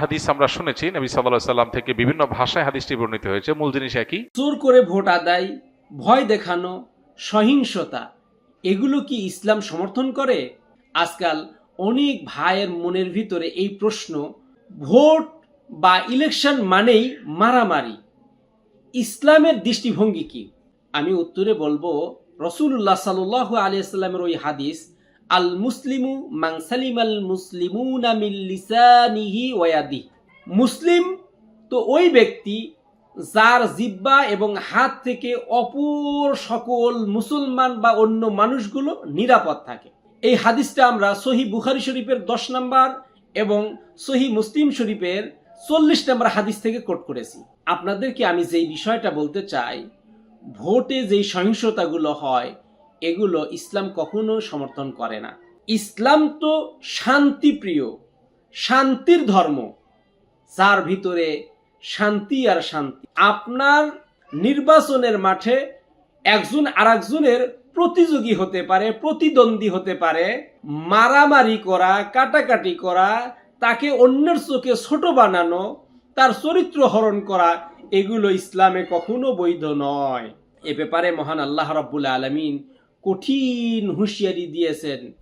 হাদিস আমরা শুনেছি নবী সাল্লাল্লাহু আলাইহি সাল্লাম থেকে বিভিন্ন ভাষায় হাদিসটি বর্ণিত হয়েছে, মূল জিনিস একই। জোর করে ভোট আদায়, ভয় দেখানো, সহিংসতা, এগুলো কি ইসলাম সমর্থন করে? আজকাল অনেক ভাইয়ের মনের ভিতরে এই প্রশ্ন, ভোট বা ইলেকশন মানেই মারামারি, ইসলামের দৃষ্টিভঙ্গি কি? আমি উত্তরে বলবো, রাসূলুল্লাহ সাল্লাল্লাহু আলাইহি সাল্লামের ওই হাদিস, আল মুসলিমু মান সালিমাল মুসলিমুনা মিন লিসানিহি ওয়া ইয়াদিহি, মুসলিম তো ওই ব্যক্তি যার জিহ্বা এবং হাত থেকে অপর সকল মুসলমান বা অন্য মানুষগুলো নিরাপদ থাকে। এই হাদিসটা আমরা সহি বুখারী শরীফের 10 নম্বর এবং সহি মুসলিম শরীফের 40 নম্বর হাদিস থেকে কোট করেছি। আপনাদেরকে আমি যেই বিষয়টা বলতে চাই, ভোটে যেই সহিংসতাগুলো হয় এগুলো ইসলাম কখনো সমর্থন করে না। ইসলাম তো শান্তিপ্রিয়, শান্তির ধর্ম, যার ভিতরে শান্তি আর শান্তি। আপনার নির্বাচনের মাঠে একজন আরেকজনের প্রতিযোগী হতে পারে, প্রতিদ্বন্দ্বী হতে পারে, মারামারি করা, কাটাকাটি করা, তাকে অন্যের চোখে ছোট বানানো, তার চরিত্র হরণ করা, এগুলো ইসলামে কখনো বৈধ নয়। এ ব্যাপারে মহান আল্লাহ রাব্বুল আলামিন কঠিন হুঁশিয়ারি দিয়েছেন।